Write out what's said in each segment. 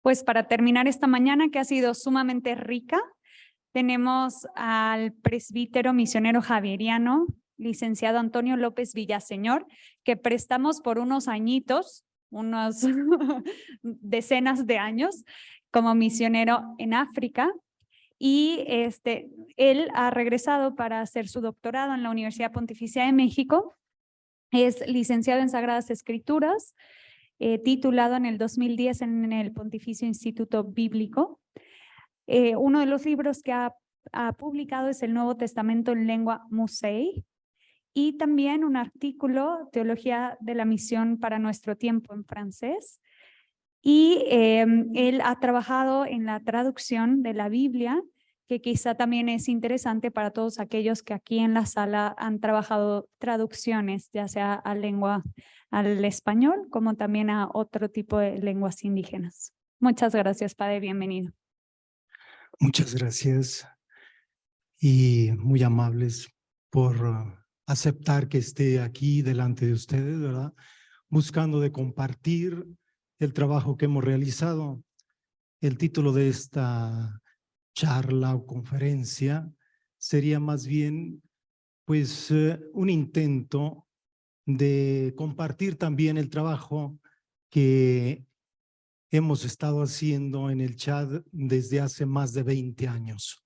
Pues para terminar esta mañana, que ha sido sumamente rica, tenemos al presbítero misionero javieriano, licenciado Antonio López Villaseñor, que prestamos por unos añitos, unos decenas de años, como misionero en África. Y él ha regresado para hacer su doctorado en la Universidad Pontificia de México. Es licenciado en Sagradas Escrituras, titulado en el 2010 en el Pontificio Instituto Bíblico. Uno de los libros que ha publicado es el Nuevo Testamento en lengua Musei, y también un artículo, Teología de la Misión para nuestro tiempo, en francés. Y él ha trabajado en la traducción de la Biblia, que quizá también es interesante para todos aquellos que aquí en la sala han trabajado traducciones, ya sea al español, como también a otro tipo de lenguas indígenas. Muchas gracias, Padre, bienvenido. Muchas gracias y muy amables por aceptar que esté aquí delante de ustedes, ¿verdad? Buscando de compartir el trabajo que hemos realizado. El título de esta charla o conferencia sería más bien pues un intento de compartir también el trabajo que hemos estado haciendo en el chat desde hace más de 20 años.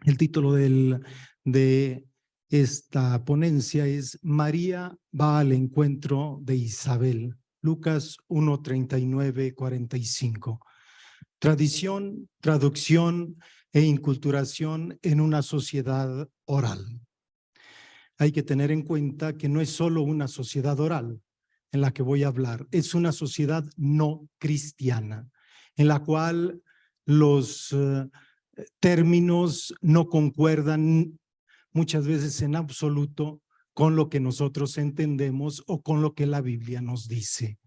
El título de esta ponencia es María va al encuentro de Isabel, Lucas 1:39-45. Tradición, traducción e inculturación en una sociedad oral. Hay que tener en cuenta que no es solo una sociedad oral en la que voy a hablar, es una sociedad no cristiana, en la cual los términos no concuerdan muchas veces en absoluto con lo que nosotros entendemos o con lo que la Biblia nos dice.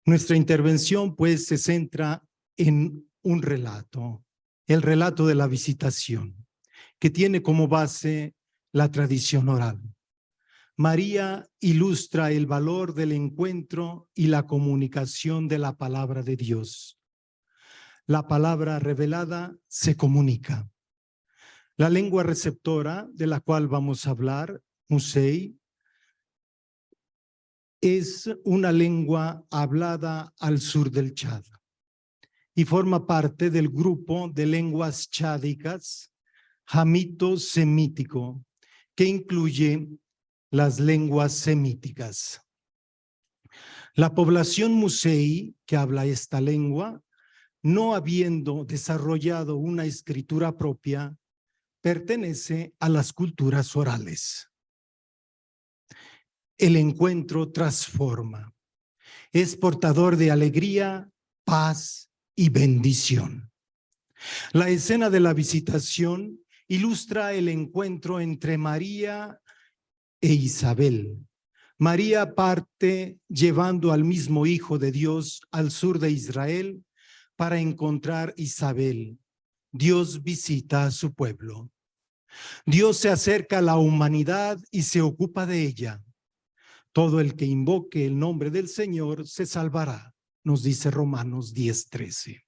Nuestra intervención, pues, se centra en un relato, el relato de la visitación, que tiene como base la tradición oral. María ilustra el valor del encuentro y la comunicación de la palabra de Dios. La palabra revelada se comunica. La lengua receptora de la cual vamos a hablar, Musei, es una lengua hablada al sur del Chad y forma parte del grupo de lenguas chádicas jamito-semítico, que incluye las lenguas semíticas. La población Musei que habla esta lengua, no habiendo desarrollado una escritura propia, pertenece a las culturas orales. El encuentro transforma, es portador de alegría, paz y bendición. La escena de la visitación ilustra el encuentro entre María e Isabel. María parte llevando al mismo Hijo de Dios al sur de Israel para encontrar Isabel. Dios visita a su pueblo. Dios se acerca a la humanidad y se ocupa de ella. Todo el que invoque el nombre del Señor se salvará, nos dice Romanos 10:13.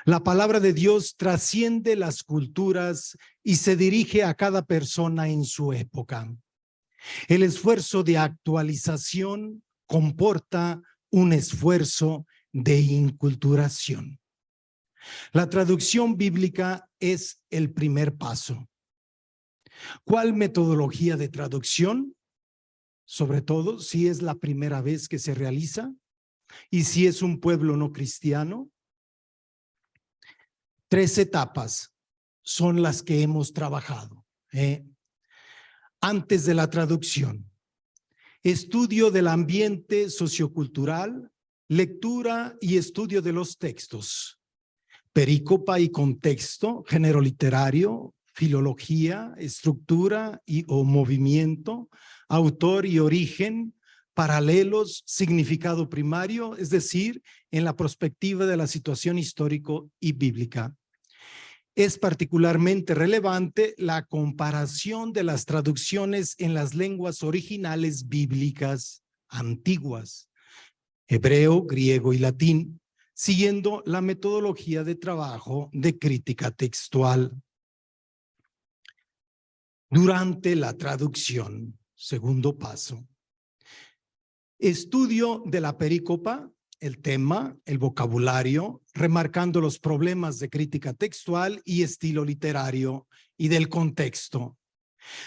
La palabra de Dios trasciende las culturas y se dirige a cada persona en su época. El esfuerzo de actualización comporta un esfuerzo de inculturación. La traducción bíblica es el primer paso. ¿Cuál metodología de traducción? Sobre todo si es la primera vez que se realiza y si es un pueblo no cristiano. 3 etapas son las que hemos trabajado. Antes de la traducción, estudio del ambiente sociocultural, lectura y estudio de los textos, perícopa y contexto, género literario, filología, estructura o movimiento, autor y origen, paralelos, significado primario, es decir, en la perspectiva de la situación histórico y bíblica. Es particularmente relevante la comparación de las traducciones en las lenguas originales bíblicas antiguas. hebreo, griego y latín, siguiendo la metodología de trabajo de crítica textual. Durante la traducción, segundo paso. Estudio de la perícopa, el tema, el vocabulario, remarcando los problemas de crítica textual y estilo literario y del contexto.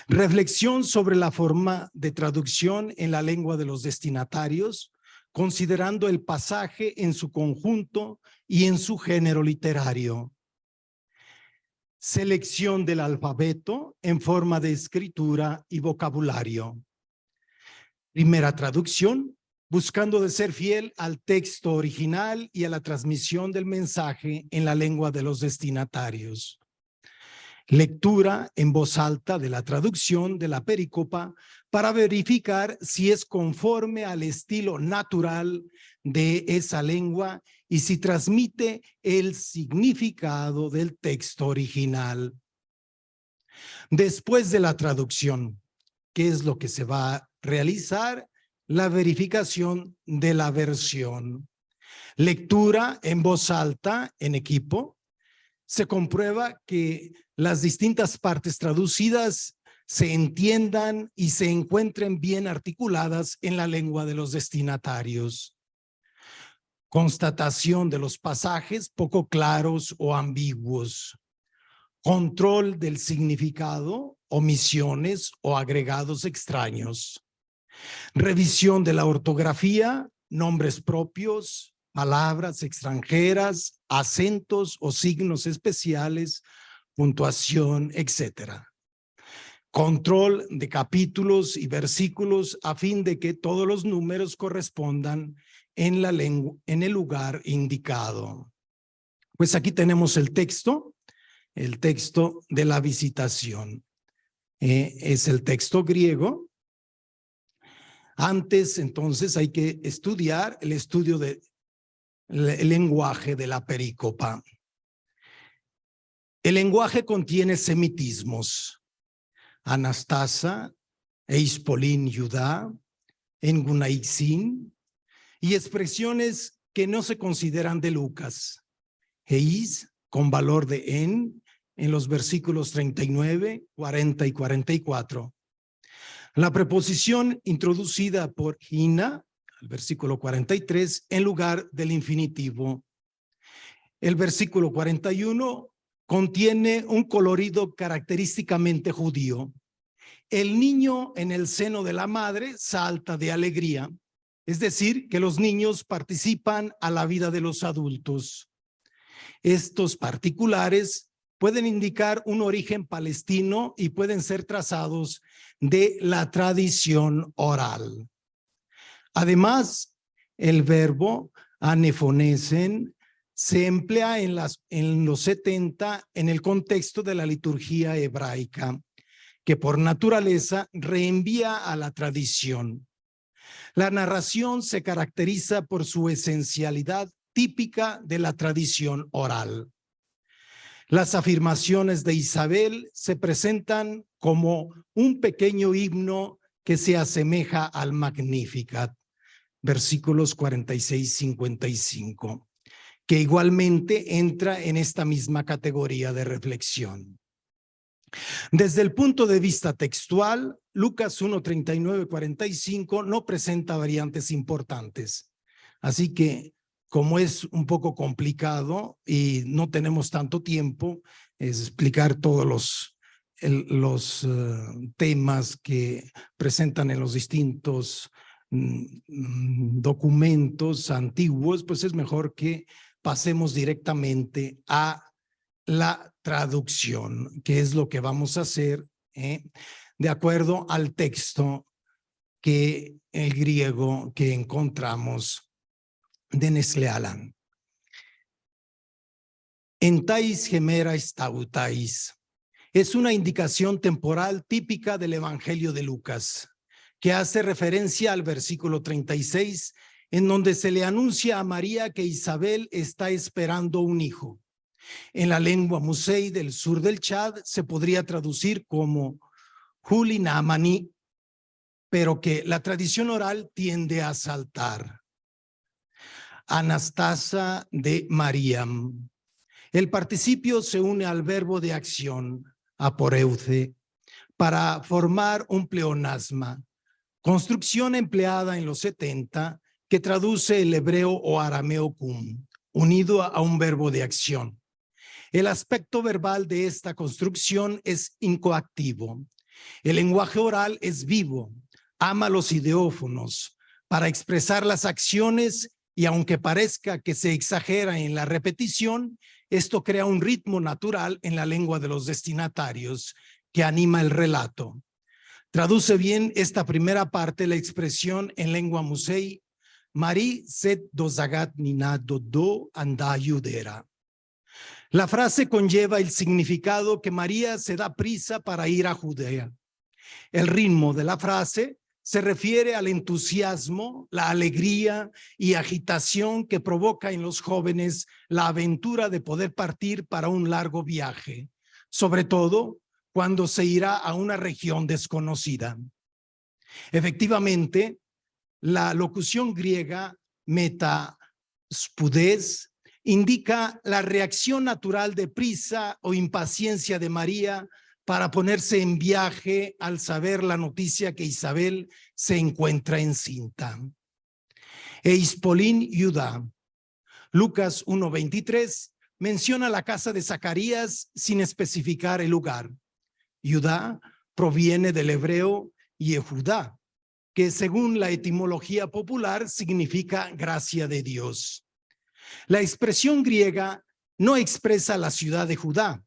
Reflexión sobre la forma de traducción en la lengua de los destinatarios, considerando el pasaje en su conjunto y en su género literario. Selección del alfabeto en forma de escritura y vocabulario. Primera traducción, buscando de ser fiel al texto original y a la transmisión del mensaje en la lengua de los destinatarios. Lectura en voz alta de la traducción de la perícopa para verificar si es conforme al estilo natural de esa lengua y si transmite el significado del texto original. Después de la traducción, ¿qué es lo que se va a realizar? La verificación de la versión. Lectura en voz alta en equipo. Se comprueba que las distintas partes traducidas se entiendan y se encuentren bien articuladas en la lengua de los destinatarios. Constatación de los pasajes poco claros o ambiguos. Control del significado, omisiones o agregados extraños. Revisión de la ortografía, nombres propios, palabras extranjeras, acentos o signos especiales, puntuación, etc. Control de capítulos y versículos a fin de que todos los números correspondan en la lengua, en el lugar indicado. Pues aquí tenemos el texto de la visitación. Es el texto griego. Antes, entonces, hay que estudiar el estudio del lenguaje de la perícopa. El lenguaje contiene semitismos. Anastasa, Eispolín, Judá, Engunaixin, y expresiones que no se consideran de Lucas. Eis, con valor de en los versículos 39, 40 y 44. La preposición introducida por Hina, el versículo 43, en lugar del infinitivo. El versículo 41 contiene un colorido característicamente judío. El niño en el seno de la madre salta de alegría, es decir, que los niños participan a la vida de los adultos. Estos particulares pueden indicar un origen palestino y pueden ser trazados de la tradición oral. Además, el verbo anefonesen se emplea en los 70 en el contexto de la liturgia hebraica, que por naturaleza reenvía a la tradición. La narración se caracteriza por su esencialidad típica de la tradición oral. Las afirmaciones de Isabel se presentan como un pequeño himno que se asemeja al Magnificat, versículos 46-55, que igualmente entra en esta misma categoría de reflexión. Desde el punto de vista textual, Lucas 1:39-45 no presenta variantes importantes. Así que, como es un poco complicado y no tenemos tanto tiempo, explicar todos los temas que presentan en los distintos documentos antiguos, pues es mejor que pasemos directamente a la traducción, que es lo que vamos a hacer de acuerdo al texto que el griego que encontramos de Nestle-Aland. Entais gemerais tautais es una indicación temporal típica del Evangelio de Lucas, que hace referencia al versículo 36, en donde se le anuncia a María que Isabel está esperando un hijo. En la lengua musei del sur del Chad se podría traducir como Juli Naamani, pero que la tradición oral tiende a saltar. Anastasa de Mariam. El participio se une al verbo de acción, aporeuce, para formar un pleonasma, construcción empleada en los 70 que traduce el hebreo o arameo cum, unido a un verbo de acción. El aspecto verbal de esta construcción es incoactivo. El lenguaje oral es vivo, ama los ideófonos para expresar las acciones y aunque parezca que se exagera en la repetición, esto crea un ritmo natural en la lengua de los destinatarios que anima el relato. Traduce bien esta primera parte la expresión en lengua musei, Mari set dozagat nina dodo anda yudera. La frase conlleva el significado que María se da prisa para ir a Judea. El ritmo de la frase se refiere al entusiasmo, la alegría y agitación que provoca en los jóvenes la aventura de poder partir para un largo viaje, sobre todo cuando se irá a una región desconocida. Efectivamente, la locución griega metaspudés indica la reacción natural de prisa o impaciencia de María para ponerse en viaje al saber la noticia que Isabel se encuentra encinta. Eispolín Judá. Lucas 1:23 menciona la casa de Zacarías sin especificar el lugar. Judá proviene del hebreo Yehudá, que según la etimología popular significa gracia de Dios. La expresión griega no expresa la ciudad de Judá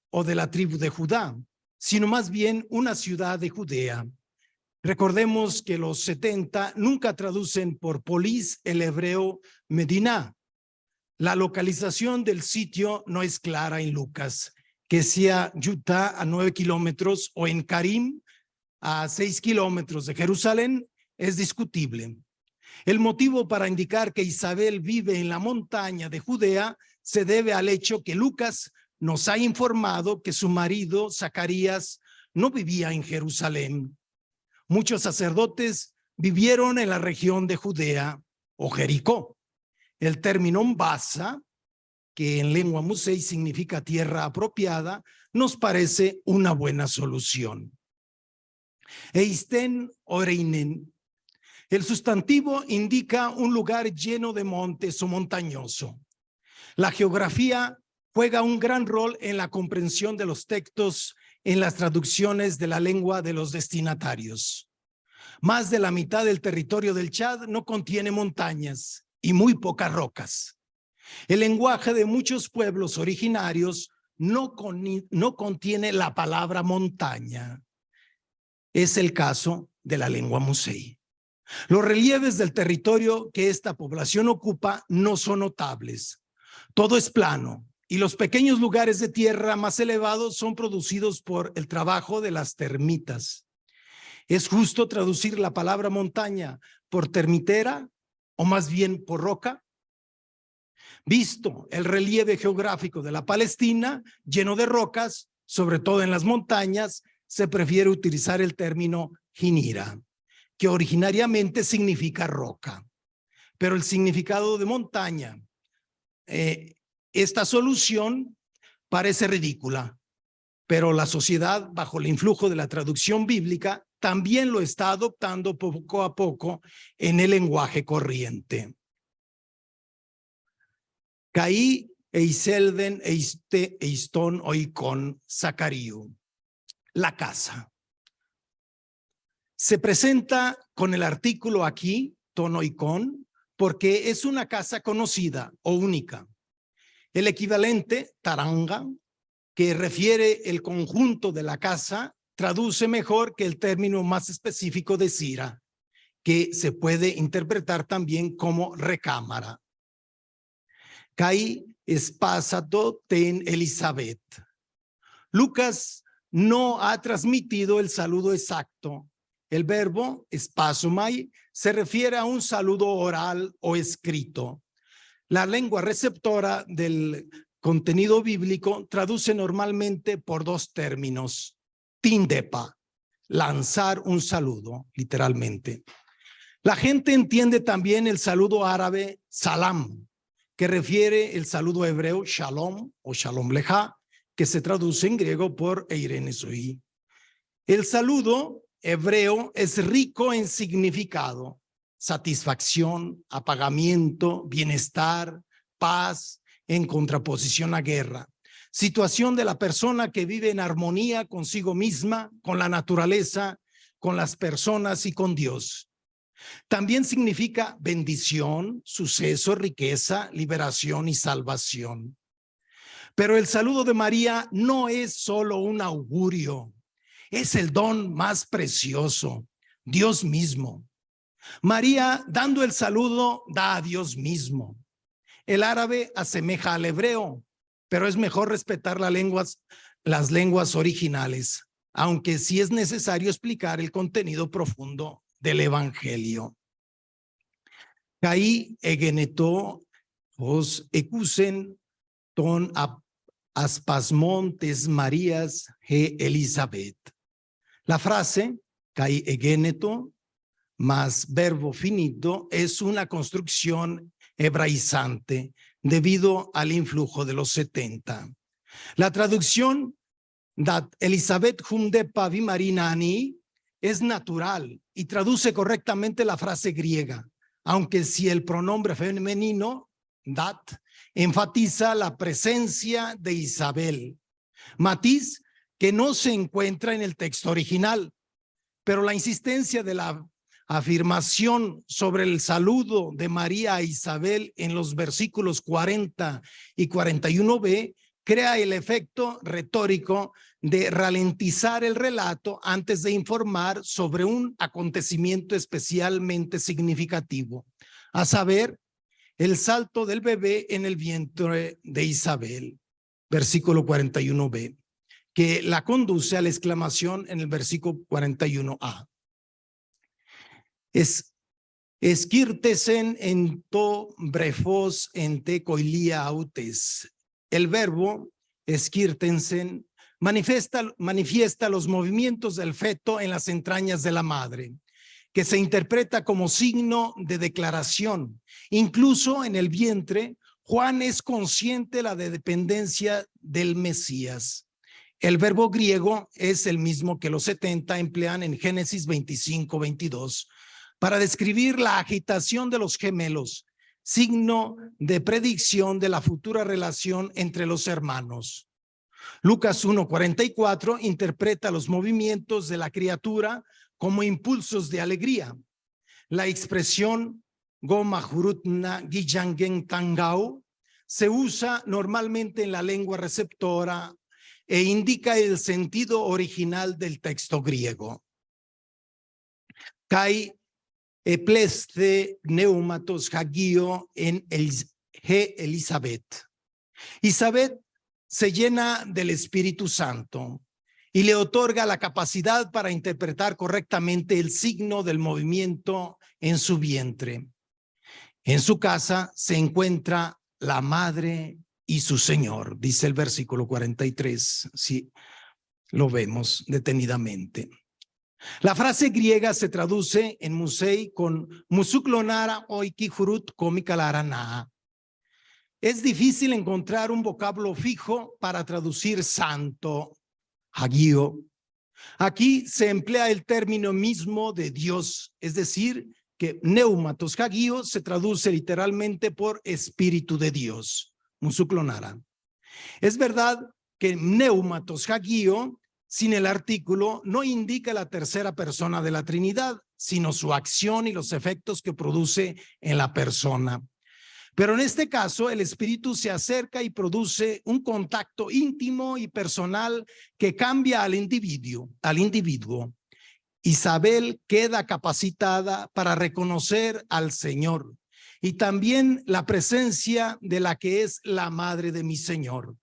o de la tribu de Judá, sino más bien una ciudad de Judea. Recordemos que los 70 nunca traducen por polis el hebreo Medina. La localización del sitio no es clara en Lucas, que sea Utah a 9 kilómetros o en Karim a 6 kilómetros de Jerusalén es discutible. El motivo para indicar que Isabel vive en la montaña de Judea se debe al hecho que Lucas nos ha informado que su marido, Zacarías, no vivía en Jerusalén. Muchos sacerdotes vivieron en la región de Judea o Jericó. El término Mbasa, que en lengua musei significa tierra apropiada, nos parece una buena solución. Eisten Oreinen. El sustantivo indica un lugar lleno de montes o montañoso. La geografía juega un gran rol en la comprensión de los textos en las traducciones de la lengua de los destinatarios. Más de la mitad del territorio del Chad no contiene montañas y muy pocas rocas. El lenguaje de muchos pueblos originarios no contiene la palabra montaña. Es el caso de la lengua musei. Los relieves del territorio que esta población ocupa no son notables. Todo es plano y los pequeños lugares de tierra más elevados son producidos por el trabajo de las termitas. ¿Es justo traducir la palabra montaña por termitera o más bien por roca? Visto el relieve geográfico de la Palestina, lleno de rocas, sobre todo en las montañas, se prefiere utilizar el término jinira, que originariamente significa roca. Pero el significado de montaña, esta solución parece ridícula, pero la sociedad, bajo el influjo de la traducción bíblica, también lo está adoptando poco a poco en el lenguaje corriente. Caí eiselden eiston oikon Zacariu. La casa. Se presenta con el artículo aquí, tonoikon, porque es una casa conocida o única. El equivalente, taranga, que refiere el conjunto de la casa, traduce mejor que el término más específico de Sira, que se puede interpretar también como recámara. Kai espasato ten Elizabeth. Lucas no ha transmitido el saludo exacto. El verbo espasomai se refiere a un saludo oral o escrito. La lengua receptora del contenido bíblico traduce normalmente por dos términos. Tindepa, lanzar un saludo, literalmente. La gente entiende también el saludo árabe salam, que refiere el saludo hebreo shalom o shalom leja, que se traduce en griego por Eirene Zoí. El saludo hebreo es rico en significado: satisfacción, apagamiento, bienestar, paz, en contraposición a guerra. Situación de la persona que vive en armonía consigo misma, con la naturaleza, con las personas y con Dios. También significa bendición, suceso, riqueza, liberación y salvación. Pero el saludo de María no es solo un augurio, es el don más precioso, Dios mismo. María, dando el saludo, da a Dios mismo. El árabe asemeja al hebreo, pero es mejor respetar las lenguas originales, aunque sí es necesario explicar el contenido profundo del evangelio. Kai egeneto os ecusen ton aspasmontes Marías he Elizabeth. La frase kai egeneto más verbo finito es una construcción hebraizante debido al influjo de los 70. La traducción dat Elizabeth humdepa vimarinani es natural y traduce correctamente la frase griega, aunque si el pronombre femenino dat enfatiza la presencia de Isabel, matiz que no se encuentra en el texto original, pero la insistencia de la afirmación sobre el saludo de María a Isabel en los versículos 40 y 41b crea el efecto retórico de ralentizar el relato antes de informar sobre un acontecimiento especialmente significativo, a saber, el salto del bebé en el vientre de Isabel, versículo 41b, que la conduce a la exclamación en el versículo 41a. Esquirtesen en to brefos en te coilia autes. El verbo esquirtensen manifiesta los movimientos del feto en las entrañas de la madre, que se interpreta como signo de declaración. Incluso en el vientre, Juan es consciente de la dependencia del Mesías. El verbo griego es el mismo que los 70 emplean en Génesis 25-22 para describir la agitación de los gemelos, signo de predicción de la futura relación entre los hermanos. Lucas 1:44 interpreta los movimientos de la criatura como impulsos de alegría. La expresión Goma Jurutna Gijangen Tangao se usa normalmente en la lengua receptora e indica el sentido original del texto griego. Kai epleste neumatos hagio en Elizabeth. Isabel se llena del Espíritu Santo y le otorga la capacidad para interpretar correctamente el signo del movimiento en su vientre. En su casa se encuentra la madre y su Señor, dice el versículo 43, si lo vemos detenidamente. La frase griega se traduce en musei con musuklonara oiki jurut komikalarana. Es difícil encontrar un vocablo fijo para traducir santo, hagio. Aquí se emplea el término mismo de Dios, es decir, que pneumatos hagio se traduce literalmente por Espíritu de Dios, musuklonara. Es verdad que pneumatos hagio, sin el artículo, no indica la tercera persona de la Trinidad, sino su acción y los efectos que produce en la persona. Pero en este caso, el Espíritu se acerca y produce un contacto íntimo y personal que cambia al individuo. Isabel queda capacitada para reconocer al Señor y también la presencia de la que es la madre de mi Señor.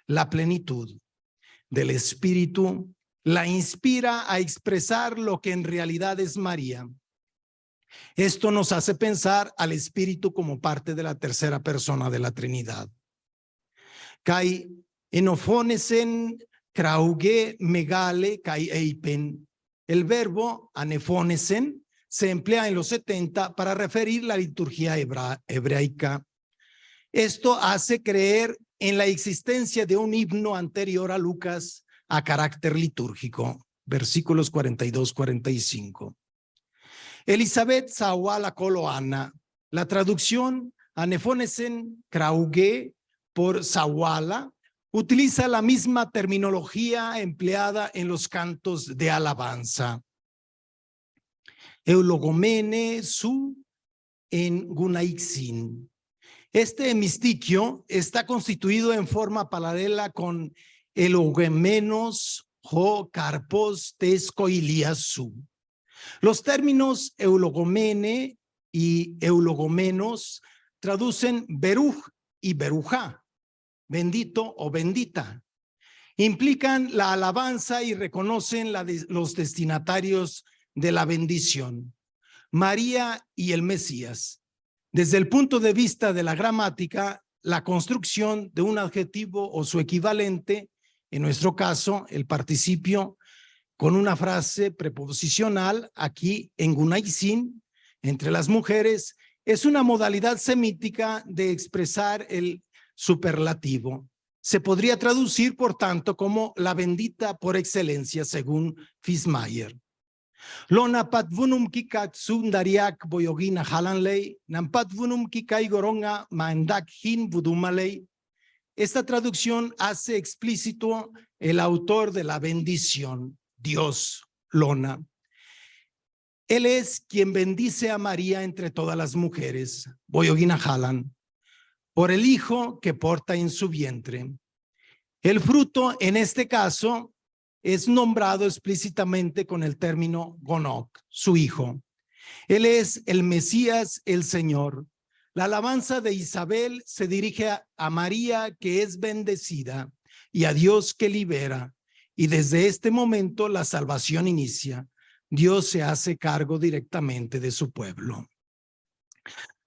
La plenitud del Espíritu la inspira a expresar lo que en realidad es María. Esto nos hace pensar al Espíritu como parte de la tercera persona de la Trinidad. Kai enofonesen krauge megale kai eipen. El verbo anefonesen se emplea en los 70 para referir la liturgia hebraica. Esto hace creer en la existencia de un himno anterior a Lucas a carácter litúrgico. Versículos 42-45. Elizabeth Zawala Koloana, la traducción a Nefonesen Krauge por Zawala, utiliza la misma terminología empleada en los cantos de alabanza. Eulogomene su en Gunaixin. Este hemistiquio está constituido en forma paralela con elogemenos, jo, carpos, tesco y liasu. Los términos eulogomene y eulogomenos traducen beruj y berujá, bendito o bendita. Implican la alabanza y reconocen los destinatarios de la bendición, María y el Mesías. Desde el punto de vista de la gramática, la construcción de un adjetivo o su equivalente, en nuestro caso, el participio con una frase preposicional, aquí en Gunaixin, entre las mujeres, es una modalidad semítica de expresar el superlativo. Se podría traducir, por tanto, como la bendita por excelencia, según Fismayer. Lona patvunum kikak sundariak boyogina halanley, nampatvunum kikai goronga mandak hin budumaley. Esta traducción hace explícito el autor de la bendición, Dios, Lona. Él es quien bendice a María entre todas las mujeres, boyogina halan, por el hijo que porta en su vientre. El fruto, en este caso, es nombrado explícitamente con el término Gonok, su hijo. Él es el Mesías, el Señor. La alabanza de Isabel se dirige a María, que es bendecida, y a Dios que libera. Y desde este momento la salvación inicia. Dios se hace cargo directamente de su pueblo.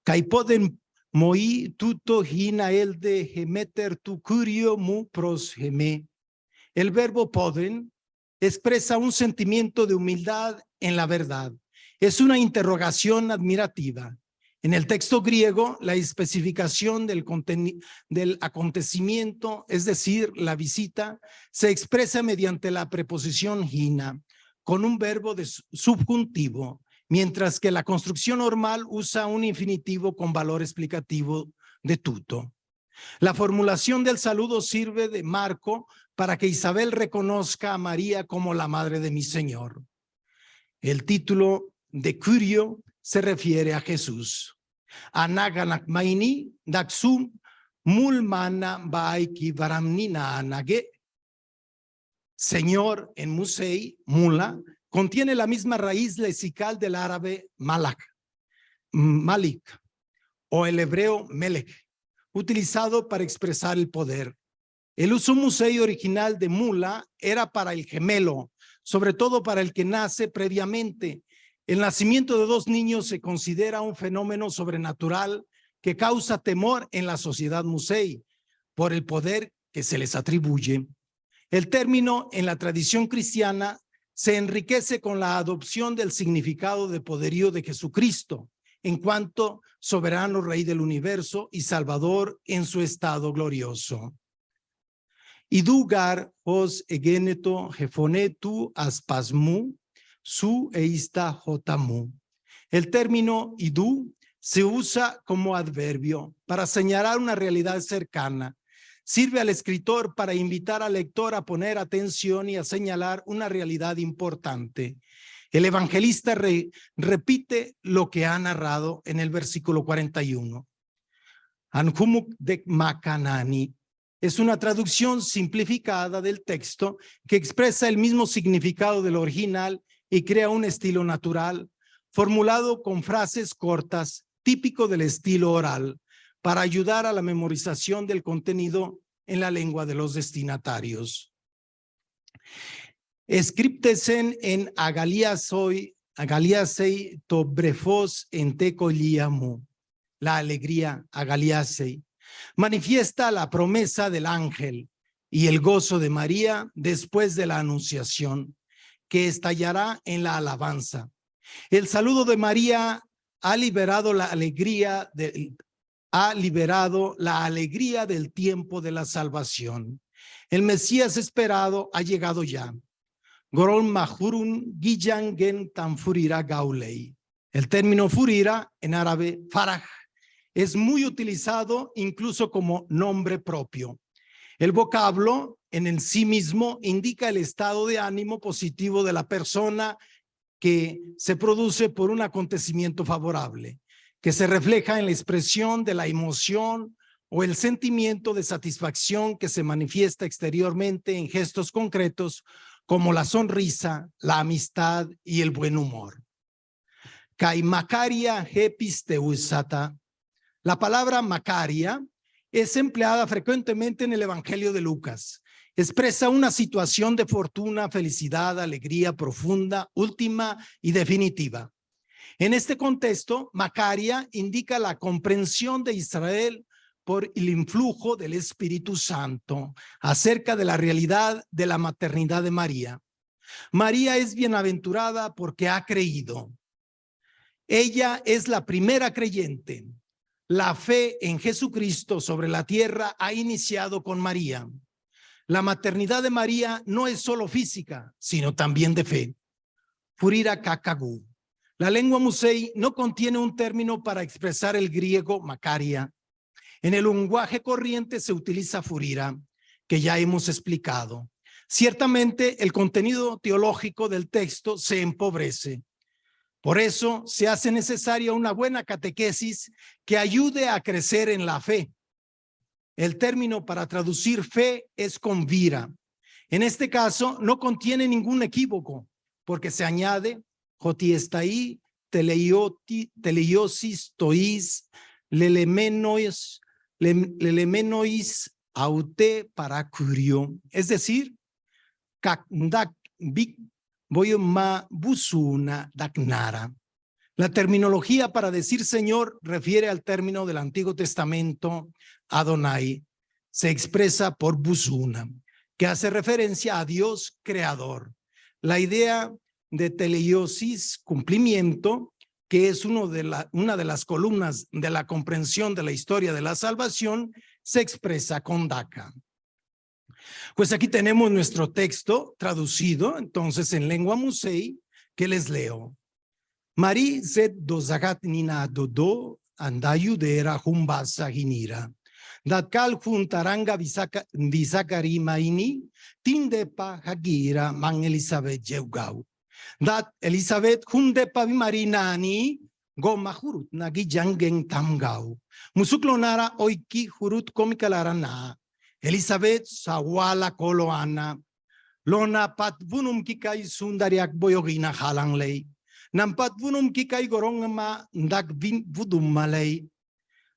Kaipoden moi tuto hina el de gemeter tu curio mu pros geme. El verbo poden expresa un sentimiento de humildad en la verdad. Es una interrogación admirativa. En el texto griego, la especificación del acontecimiento, es decir, la visita, se expresa mediante la preposición hina, con un verbo de subjuntivo, mientras que la construcción normal usa un infinitivo con valor explicativo de tuto. La formulación del saludo sirve de marco para que Isabel reconozca a María como la madre de mi Señor. El título de Curio se refiere a Jesús. Anaganakmaini daksum mulmana baiki varamnina anage. Señor en Musei, mula, contiene la misma raíz lesical del árabe malik o el hebreo melech, utilizado para expresar el poder. El uso musei original de mula era para el gemelo, sobre todo para el que nace previamente. El nacimiento de dos niños se considera un fenómeno sobrenatural que causa temor en la sociedad musei por el poder que se les atribuye. El término en la tradición cristiana se enriquece con la adopción del significado de poderío de Jesucristo en cuanto soberano Rey del universo y Salvador en su estado glorioso. Idugar os egeneto jefonetu aspasmu su eista jotamu. El término idu se usa como adverbio para señalar una realidad cercana. Sirve al escritor para invitar al lector a poner atención y a señalar una realidad importante. El evangelista repite lo que ha narrado en el versículo 41. Anhumuk dek makanani. Es una traducción simplificada del texto que expresa el mismo significado del original y crea un estilo natural, formulado con frases cortas, típico del estilo oral, para ayudar a la memorización del contenido en la lengua de los destinatarios. Scriptesen en agaliasei to brefos en tecoliamu. La alegría, agaliasei, manifiesta la promesa del ángel y el gozo de María después de la anunciación, que estallará en la alabanza. El saludo de María ha liberado la alegría del tiempo de la salvación. El Mesías esperado ha llegado ya. Gorol mahurun gijangen tanfurira gaulei. El término furira, en árabe faraj, es muy utilizado incluso como nombre propio. El vocablo en sí mismo indica el estado de ánimo positivo de la persona que se produce por un acontecimiento favorable, que se refleja en la expresión de la emoción o el sentimiento de satisfacción que se manifiesta exteriormente en gestos concretos como la sonrisa, la amistad y el buen humor. Kai Macaria Hepisteusata. La palabra Macaria es empleada frecuentemente en el Evangelio de Lucas. Expresa una situación de fortuna, felicidad, alegría profunda, última y definitiva. En este contexto, Macaria indica la comprensión de Israel por el influjo del Espíritu Santo acerca de la realidad de la maternidad de María. María es bienaventurada porque ha creído. Ella es la primera creyente. La fe en Jesucristo sobre la tierra ha iniciado con María. La maternidad de María no es solo física, sino también de fe. Furira kakagu. La lengua musei no contiene un término para expresar el griego Macaria. En el lenguaje corriente se utiliza furira, que ya hemos explicado. Ciertamente, el contenido teológico del texto se empobrece. Por eso se hace necesaria una buena catequesis que ayude a crecer en la fe. El término para traducir fe es convira. En este caso no contiene ningún equívoco, porque se añade jotiestai, teleiosis, tois, lelemenois, aute paracurio. Es decir, kakdak bik boyoma busuna daknara. La terminología para decir Señor refiere al término del Antiguo Testamento Adonai. Se expresa por busuna, que hace referencia a Dios creador. La idea de teleiosis, cumplimiento, que es una de las columnas de la comprensión de la historia de la salvación, se expresa con daka. Pues aquí tenemos nuestro texto traducido, entonces en lengua musei, que les leo. Mari zed dozagat nina dodo andayudera humbasa ginira. Datkal juntaranga visakari maini tindepa hagira man Elizabeth jeugau. Dat Elizabeth hundepa marinani goma hurut nagi jangen tamgau. Musuklonara oiki hurut komikalarana. Elizabeth sawala koloana. Lona pat vunum kikai sundariak boyogina halanglei. Nampat vunum kikai gorongma ndak vudum malay.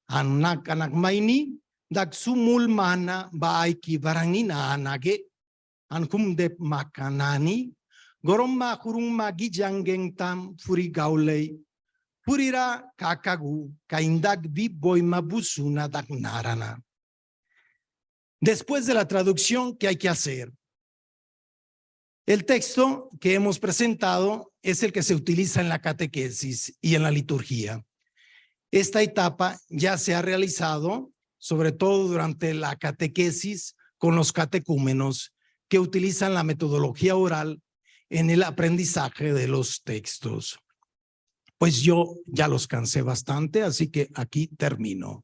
Anak-anak maini dak sumul mana baiki barangina anage. Ankumdep makanani. Gorongma kurungma gijanggeng tam furi gaulay. Furira kakagu kaindak vi boima busuna dak narana. Después de la traducción, ¿qué hay que hacer? El texto que hemos presentado es el que se utiliza en la catequesis y en la liturgia. Esta etapa ya se ha realizado, sobre todo durante la catequesis, con los catecúmenos que utilizan la metodología oral en el aprendizaje de los textos. Pues yo ya los cansé bastante, así que aquí termino.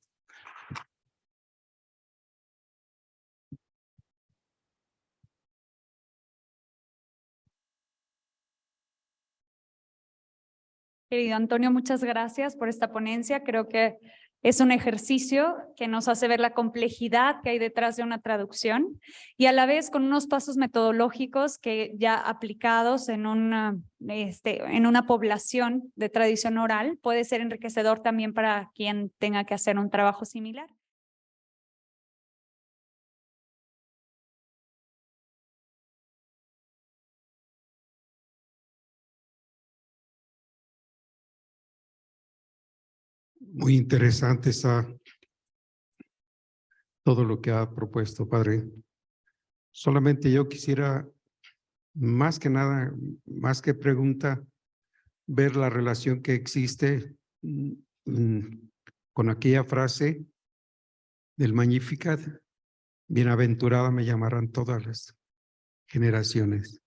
Querido Antonio, muchas gracias por esta ponencia. Creo que es un ejercicio que nos hace ver la complejidad que hay detrás de una traducción y a la vez con unos pasos metodológicos que ya aplicados en una población de tradición oral puede ser enriquecedor también para quien tenga que hacer un trabajo similar. Muy interesante está todo lo que ha propuesto, Padre. Solamente yo quisiera, más que nada, más que pregunta, ver la relación que existe con aquella frase del Magnificat. Bienaventurada me llamarán todas las generaciones.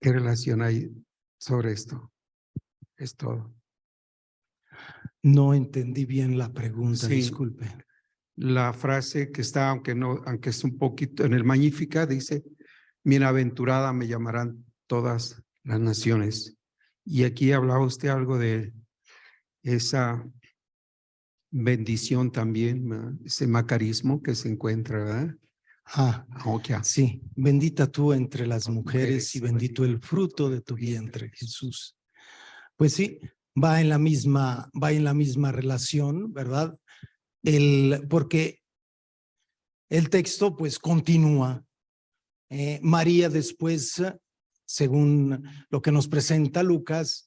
¿Qué relación hay sobre esto? Es todo. No entendí bien la pregunta, Sí. disculpe. La frase que está, aunque es un poquito en el Magnificat, dice: bienaventurada me llamarán todas las naciones. Y aquí hablaba usted algo de esa bendición también, ¿verdad? Ese macarismo que se encuentra, ¿verdad? Okay. Sí, bendita tú entre las mujeres y bendito el fruto de tu vientre, Jesús. Pues sí, va en la misma relación, ¿verdad? Porque el texto pues continúa. María después, según lo que nos presenta Lucas,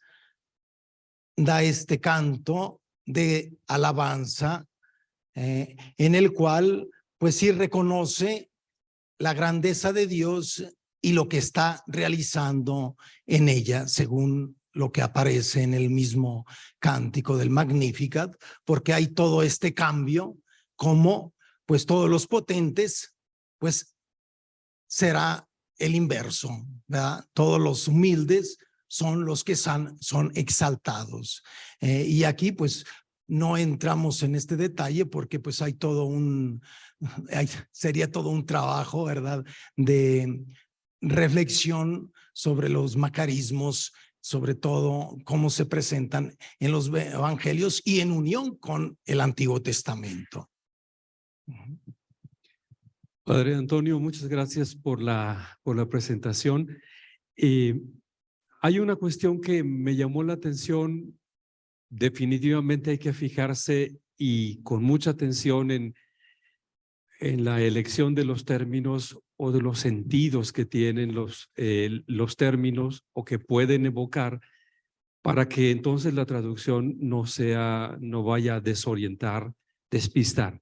da este canto de alabanza en el cual pues sí reconoce la grandeza de Dios y lo que está realizando en ella, según lo que aparece en el mismo cántico del Magnificat, porque hay todo este cambio, como pues todos los potentes, pues será el inverso, ¿verdad? Todos los humildes son los que son exaltados. Y aquí pues no entramos en este detalle porque pues hay todo sería todo un trabajo, ¿verdad? De reflexión sobre los macarismos, sobre todo cómo se presentan en los evangelios y en unión con el Antiguo Testamento. Padre Antonio, muchas gracias por la presentación. Hay una cuestión que me llamó la atención. Definitivamente hay que fijarse y con mucha atención en la elección de los términos o de los sentidos que tienen los términos o que pueden evocar, para que entonces la traducción no vaya a desorientar, despistar.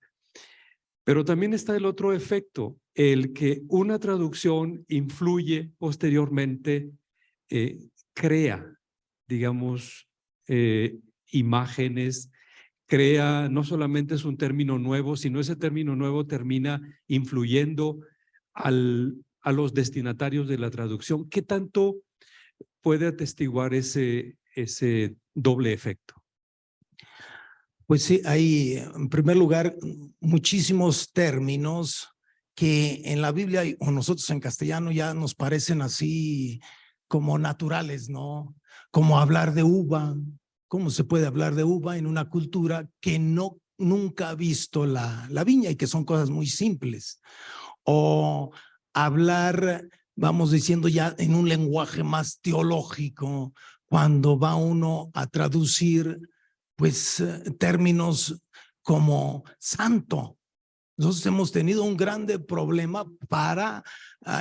Pero también está el otro efecto, el que una traducción influye posteriormente, crea, digamos, imágenes, crea, no solamente es un término nuevo, sino ese término nuevo termina influyendo a los destinatarios de la traducción. ¿Qué tanto puede atestiguar ese doble efecto? Pues sí, hay en primer lugar muchísimos términos que en la Biblia o nosotros en castellano ya nos parecen así como naturales, ¿no? Como hablar de uva. ¿Cómo se puede hablar de uva en una cultura que nunca ha visto la viña y que son cosas muy simples? O hablar, vamos diciendo ya en un lenguaje más teológico, cuando va uno a traducir pues términos como santo. Nosotros hemos tenido un grande problema para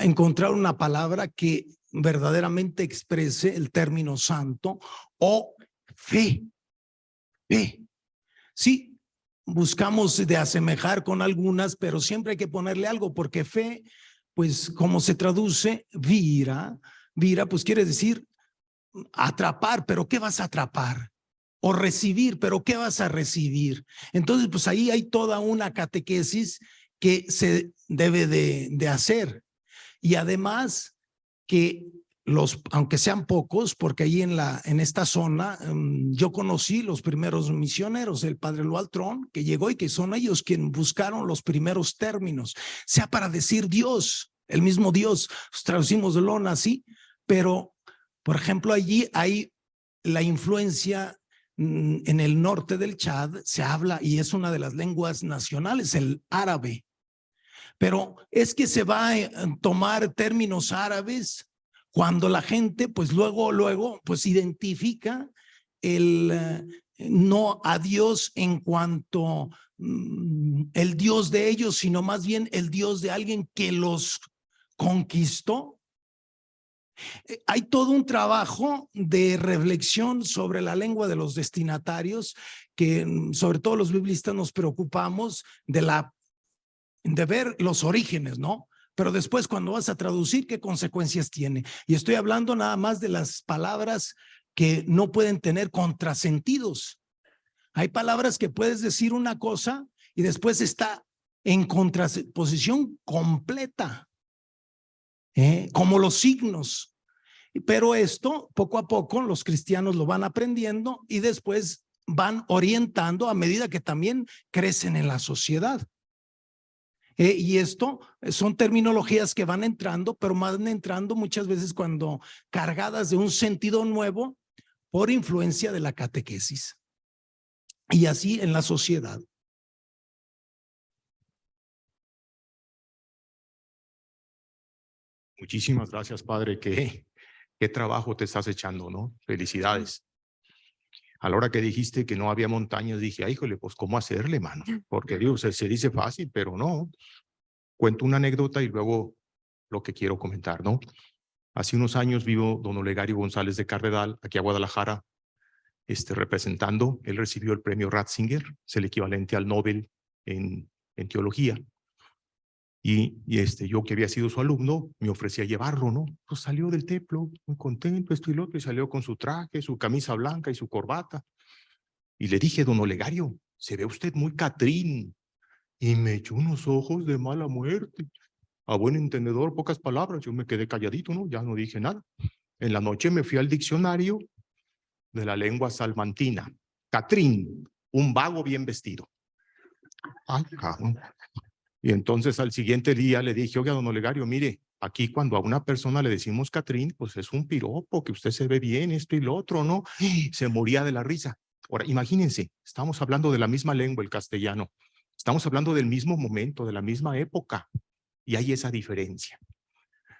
encontrar una palabra que verdaderamente exprese el término santo o fe. Fe. Sí, buscamos de asemejar con algunas, pero siempre hay que ponerle algo, porque fe, pues como se traduce, vira, pues quiere decir atrapar, pero ¿qué vas a atrapar? O recibir, pero ¿qué vas a recibir? Entonces, pues ahí hay toda una catequesis que se debe de hacer. Y además que aunque sean pocos, porque ahí en esta zona yo conocí los primeros misioneros, el padre Loaltrón, que llegó y que son ellos quienes buscaron los primeros términos, sea para decir Dios, el mismo Dios, pues traducimos de lona así, pero por ejemplo allí hay la influencia en el norte del Chad, se habla y es una de las lenguas nacionales, el árabe. Pero es que se va a tomar términos árabes cuando la gente pues luego pues identifica no a Dios en cuanto el Dios de ellos, sino más bien el Dios de alguien que los conquistó. Hay todo un trabajo de reflexión sobre la lengua de los destinatarios que sobre todo los biblistas nos preocupamos de ver los orígenes, ¿no? Pero después cuando vas a traducir, ¿qué consecuencias tiene? Y estoy hablando nada más de las palabras que no pueden tener contrasentidos. Hay palabras que puedes decir una cosa y después está en contraposición completa, como los signos. Pero esto, poco a poco, los cristianos lo van aprendiendo y después van orientando a medida que también crecen en la sociedad. Y esto son terminologías que van entrando, pero van entrando muchas veces cuando cargadas de un sentido nuevo por influencia de la catequesis. Y así en la sociedad. Muchísimas gracias, Padre. Qué trabajo te estás echando, ¿no? Felicidades. A la hora que dijiste que no había montañas, dije, ay, híjole, pues ¿cómo hacerle, mano? Porque Dios se dice fácil, pero no. Cuento una anécdota y luego lo que quiero comentar, ¿no? Hace unos años vino don Olegario González de Carredal, aquí a Guadalajara, representando. Él recibió el premio Ratzinger, es el equivalente al Nobel en teología. Y yo, que había sido su alumno, me ofrecía llevarlo, ¿no? Pues salió del templo muy contento, esto y lo otro, y salió con su traje, su camisa blanca y su corbata. Y le dije, don Olegario, se ve usted muy Catrín. Y me echó unos ojos de mala muerte. A buen entendedor, pocas palabras. Yo me quedé calladito, ¿no? Ya no dije nada. En la noche me fui al diccionario de la lengua salmantina. Catrín, un vago bien vestido. Ay, cabrón. Y entonces al siguiente día le dije, oiga, don Olegario, mire, aquí cuando a una persona le decimos Catrín, pues es un piropo, que usted se ve bien, esto y lo otro, ¿no? Se moría de la risa. Ahora, imagínense, estamos hablando de la misma lengua, el castellano. Estamos hablando del mismo momento, de la misma época. Y hay esa diferencia.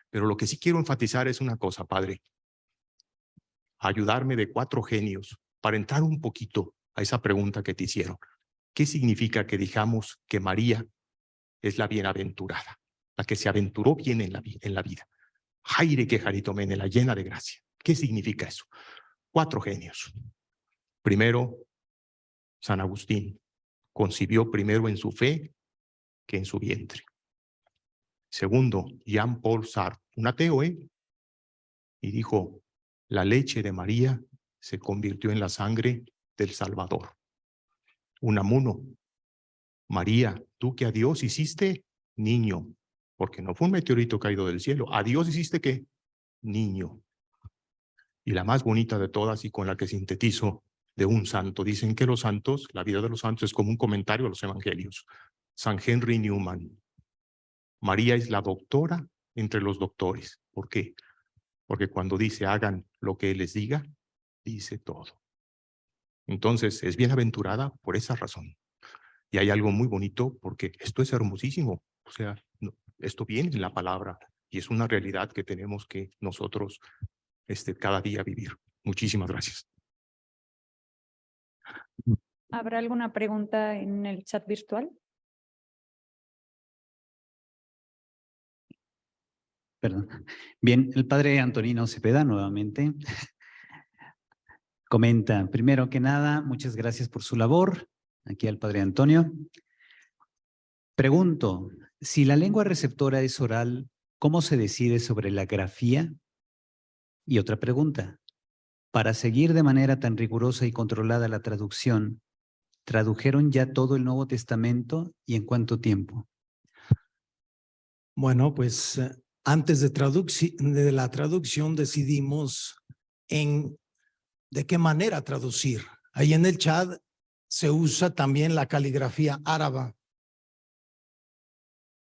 Pero lo que sí quiero enfatizar es una cosa, Padre. Ayudarme de 4 genios para entrar un poquito a esa pregunta que te hicieron. ¿Qué significa que dijamos que María es la bienaventurada, la que se aventuró bien en la vida? Jaire que jaritomene, la llena de gracia. ¿Qué significa eso? 4 genios. Primero, San Agustín concibió primero en su fe que en su vientre. Segundo, Jean-Paul Sartre, un ateo, y dijo, la leche de María se convirtió en la sangre del Salvador. Unamuno, María, tú que a Dios hiciste niño, porque no fue un meteorito caído del cielo, a Dios hiciste ¿qué? Niño. Y la más bonita de todas y con la que sintetizo de un santo, dicen que los santos, la vida de los santos es como un comentario a los evangelios. San Henry Newman, María es la doctora entre los doctores. ¿Por qué? Porque cuando dice hagan lo que Él les diga, dice todo. Entonces es bienaventurada por esa razón. Y hay algo muy bonito porque esto es hermosísimo. O sea, esto viene en la palabra y es una realidad que tenemos que nosotros cada día vivir. Muchísimas gracias. ¿Habrá alguna pregunta en el chat virtual? Perdón. Bien, el padre Antonino Cepeda nuevamente comenta, primero que nada, muchas gracias por su labor, aquí al padre Antonio. Pregunto, si la lengua receptora es oral, ¿cómo se decide sobre la grafía? Y otra pregunta, para seguir de manera tan rigurosa y controlada la traducción, ¿tradujeron ya todo el Nuevo Testamento y en cuánto tiempo? Bueno, pues antes de la traducción decidimos de qué manera traducir. Ahí en el chat se usa también la caligrafía árabe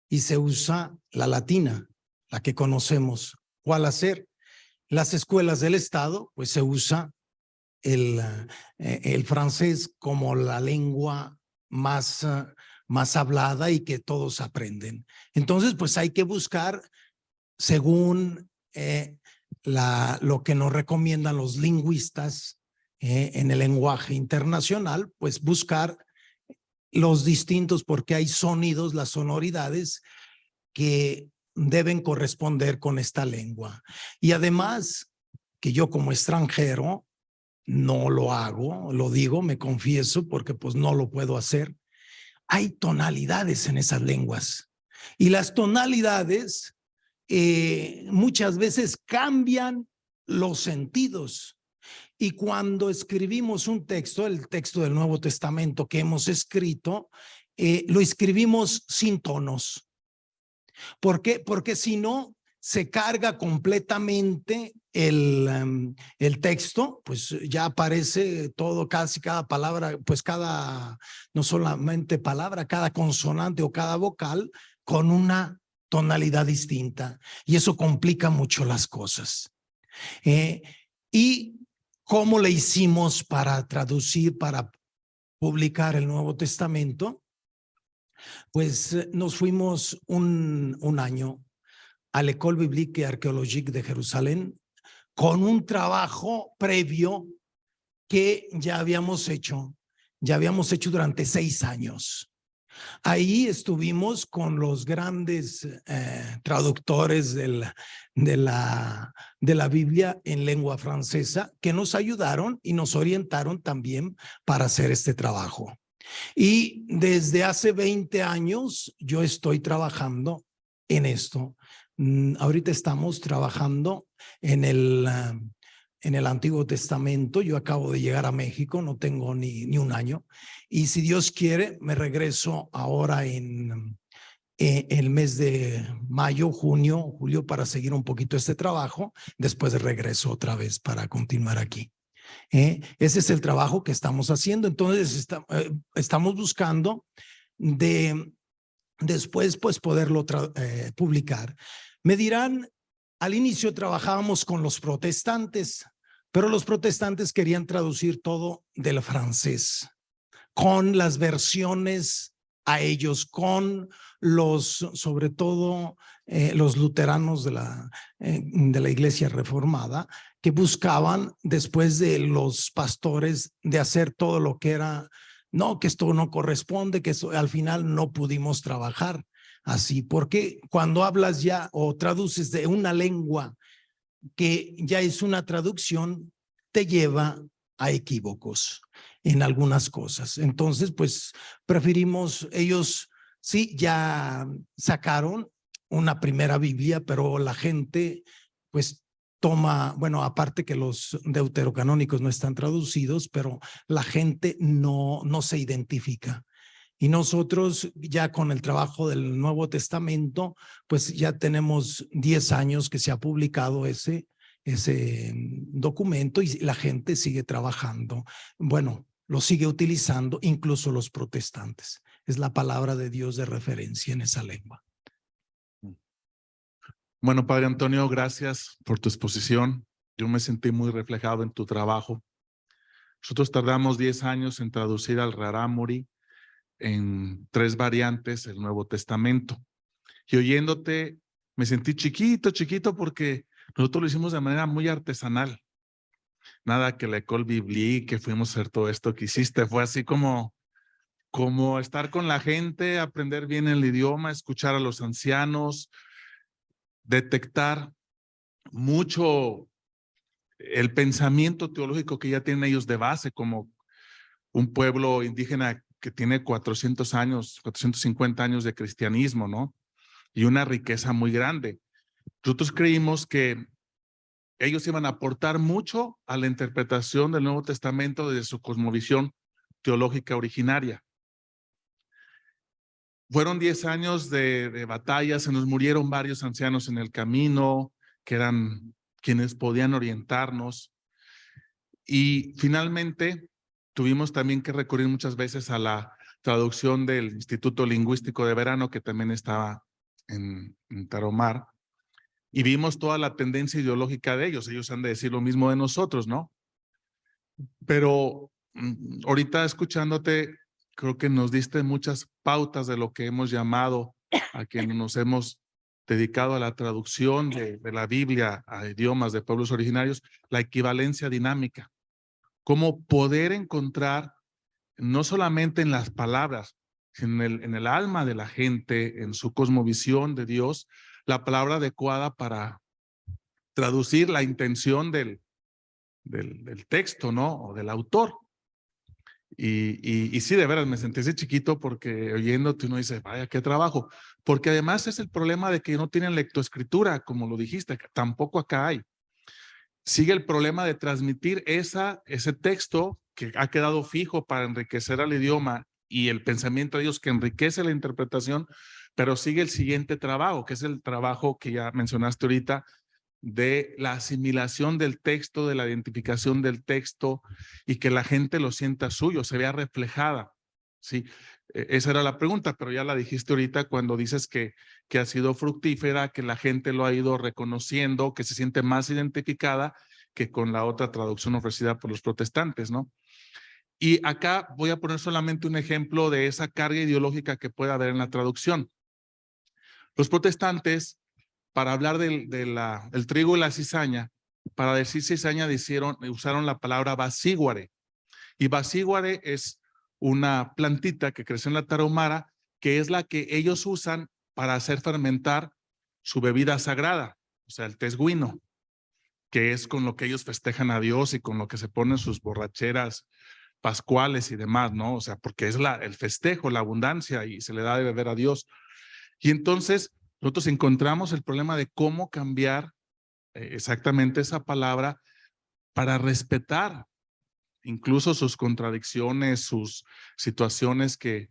y se usa la latina, la que conocemos. O al hacer las escuelas del Estado, pues se usa el francés como la lengua más hablada y que todos aprenden. Entonces, pues hay que buscar según lo que nos recomiendan los lingüistas en el lenguaje internacional, pues buscar los distintos, porque hay sonidos, las sonoridades que deben corresponder con esta lengua. Y además, que yo como extranjero no lo hago, lo digo, me confieso, porque pues no lo puedo hacer. Hay tonalidades en esas lenguas y las tonalidades muchas veces cambian los sentidos. Y cuando escribimos un texto, el texto del Nuevo Testamento que hemos escrito, lo escribimos sin tonos. ¿Por qué? Porque si no, se carga completamente el texto, pues ya aparece todo, casi cada palabra, pues no solamente palabra, cada consonante o cada vocal con una tonalidad distinta. Y eso complica mucho las cosas. ¿Y cómo le hicimos para traducir, para publicar el Nuevo Testamento? Pues nos fuimos un año a l'École Biblique et Archéologique de Jerusalén con un trabajo previo que ya habíamos hecho durante 6 años. Ahí estuvimos con los grandes traductores de la Biblia en lengua francesa que nos ayudaron y nos orientaron también para hacer este trabajo. Y desde hace 20 años yo estoy trabajando en esto. Ahorita estamos trabajando en el Antiguo Testamento. Yo acabo de llegar a México, no tengo ni un año. Y si Dios quiere, me regreso ahora en el mes de mayo, junio, julio para seguir un poquito este trabajo. Después regreso otra vez para continuar aquí. Ese es el trabajo que estamos haciendo. Entonces estamos buscando después pues poderlo publicar. Me dirán, al inicio trabajábamos con los protestantes, pero los protestantes querían traducir todo del francés, con las versiones a ellos, con sobre todo los luteranos de la Iglesia Reformada, que buscaban después de los pastores de hacer todo lo que era, no, que esto no corresponde, que eso, al final no pudimos trabajar así, porque cuando hablas ya o traduces de una lengua que ya es una traducción, te lleva a equívocos en algunas cosas. Entonces, pues preferimos, ellos sí ya sacaron una primera Biblia, pero la gente pues toma, bueno, aparte que los deuterocanónicos no están traducidos, pero la gente no se identifica. Y nosotros ya con el trabajo del Nuevo Testamento, pues ya tenemos 10 años que se ha publicado ese documento y la gente sigue trabajando. Bueno, lo sigue utilizando, incluso los protestantes. Es la palabra de Dios de referencia en esa lengua. Bueno, Padre Antonio, gracias por tu exposición. Yo me sentí muy reflejado en tu trabajo. Nosotros tardamos 10 años en traducir al Rarámuri en 3 variantes el Nuevo Testamento. Y oyéndote, me sentí chiquito porque nosotros lo hicimos de manera muy artesanal. Nada que la École Biblique, que fuimos a hacer todo esto que hiciste, fue así como estar con la gente, aprender bien el idioma, escuchar a los ancianos, detectar mucho el pensamiento teológico que ya tienen ellos de base, como un pueblo indígena que tiene 400 años, 450 años de cristianismo, ¿no? Y una riqueza muy grande. Nosotros creímos que ellos iban a aportar mucho a la interpretación del Nuevo Testamento desde su cosmovisión teológica originaria. Fueron 10 años de batalla, se nos murieron varios ancianos en el camino, que eran quienes podían orientarnos. Y finalmente tuvimos también que recurrir muchas veces a la traducción del Instituto Lingüístico de Verano, que también estaba en Tarahumara, y vimos toda la tendencia ideológica de ellos. Ellos han de decir lo mismo de nosotros, ¿no? Pero ahorita escuchándote, creo que nos diste muchas pautas de lo que hemos llamado, a quienes nos hemos dedicado a la traducción de la Biblia a idiomas de pueblos originarios, la equivalencia dinámica. Cómo poder encontrar, no solamente en las palabras, sino en el alma de la gente, en su cosmovisión de Dios, la palabra adecuada para traducir la intención del texto, ¿no? O del autor. Y sí, de veras, me sentí así chiquito porque oyéndote uno dice, vaya, qué trabajo. Porque además es el problema de que no tienen lectoescritura, como lo dijiste, que tampoco acá hay. sigue el problema de transmitir ese texto que ha quedado fijo para enriquecer al idioma y el pensamiento de ellos que enriquece la interpretación, pero sigue el siguiente trabajo, que es el trabajo que ya mencionaste ahorita, de la asimilación del texto, de la identificación del texto y que la gente lo sienta suyo, se vea reflejada. Sí, esa era la pregunta, pero ya la dijiste ahorita cuando dices que ha sido fructífera, que la gente lo ha ido reconociendo, que se siente más identificada que con la otra traducción ofrecida por los protestantes, ¿no? Y acá voy a poner solamente un ejemplo de esa carga ideológica que puede haber en la traducción. Los protestantes, para hablar del trigo y la cizaña, para decir cizaña usaron la palabra basíguare. Y basíguare es una plantita que crece en la Tarahumara, que es la que ellos usan para hacer fermentar su bebida sagrada, o sea, el tesguino, que es con lo que ellos festejan a Dios y con lo que se ponen sus borracheras pascuales y demás, ¿no? O sea, porque es el festejo, la abundancia y se le da de beber a Dios. Y entonces nosotros encontramos el problema de cómo cambiar exactamente esa palabra para respetar incluso sus contradicciones, sus situaciones que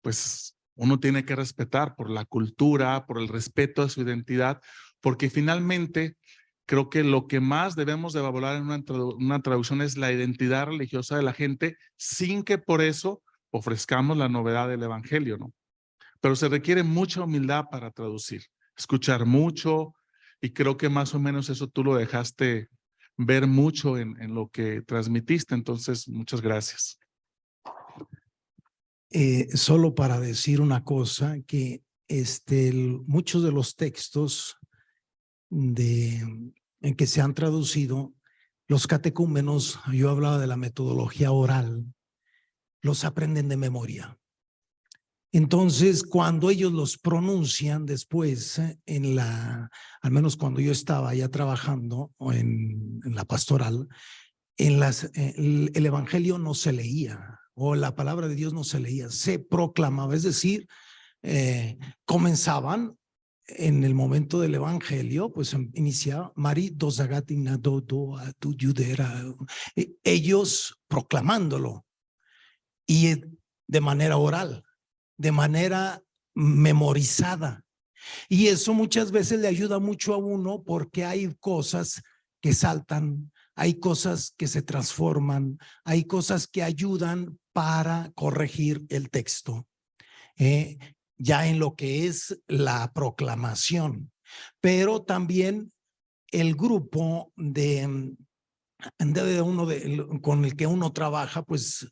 pues uno tiene que respetar por la cultura, por el respeto a su identidad, porque finalmente creo que lo que más debemos de valorar en una traducción es la identidad religiosa de la gente sin que por eso ofrezcamos la novedad del evangelio, ¿no? Pero se requiere mucha humildad para traducir, escuchar mucho, y creo que más o menos eso tú lo dejaste ver mucho en lo que transmitiste. Entonces, muchas gracias. Solo para decir una cosa, que muchos de los textos en que se han traducido, los catecúmenos, yo hablaba de la metodología oral, los aprenden de memoria. Entonces, cuando ellos los pronuncian después, al menos cuando yo estaba ya trabajando en la pastoral, el evangelio no se leía, o la palabra de Dios no se leía, se proclamaba, es decir, comenzaban en el momento del evangelio, pues iniciaba Mari dosagatina dodo a tu yudera, ellos proclamándolo, y de manera oral, de manera memorizada. Y eso muchas veces le ayuda mucho a uno, porque hay cosas que saltan, hay cosas que se transforman, hay cosas que ayudan para corregir el texto, ya en lo que es la proclamación. Pero también el grupo con el que uno trabaja, pues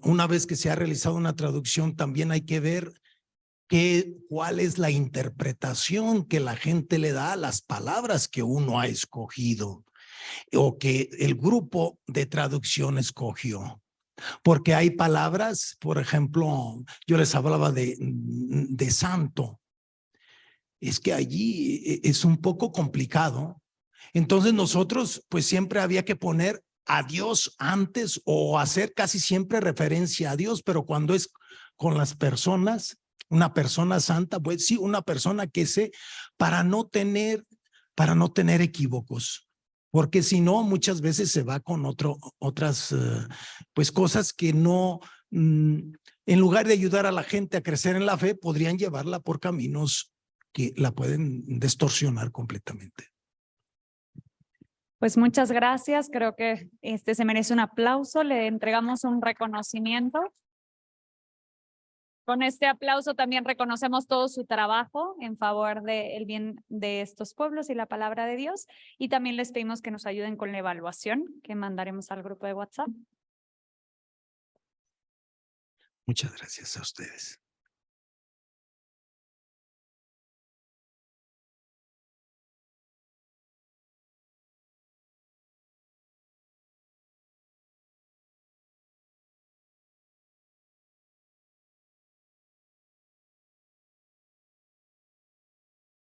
una vez que se ha realizado una traducción, también hay que ver cuál es la interpretación que la gente le da a las palabras que uno ha escogido o que el grupo de traducción escogió. Porque hay palabras, por ejemplo, yo les hablaba de santo. Es que allí es un poco complicado. Entonces nosotros pues siempre había que poner a Dios antes o hacer casi siempre referencia a Dios, pero cuando es con las personas, una persona santa, pues sí, una persona que para no tener equívocos, porque si no, muchas veces se va con otras pues cosas que no, en lugar de ayudar a la gente a crecer en la fe, podrían llevarla por caminos que la pueden distorsionar completamente. Pues muchas gracias, creo que se merece un aplauso, le entregamos un reconocimiento. Con este aplauso también reconocemos todo su trabajo en favor del bien de estos pueblos y la palabra de Dios, y también les pedimos que nos ayuden con la evaluación que mandaremos al grupo de WhatsApp. Muchas gracias a ustedes.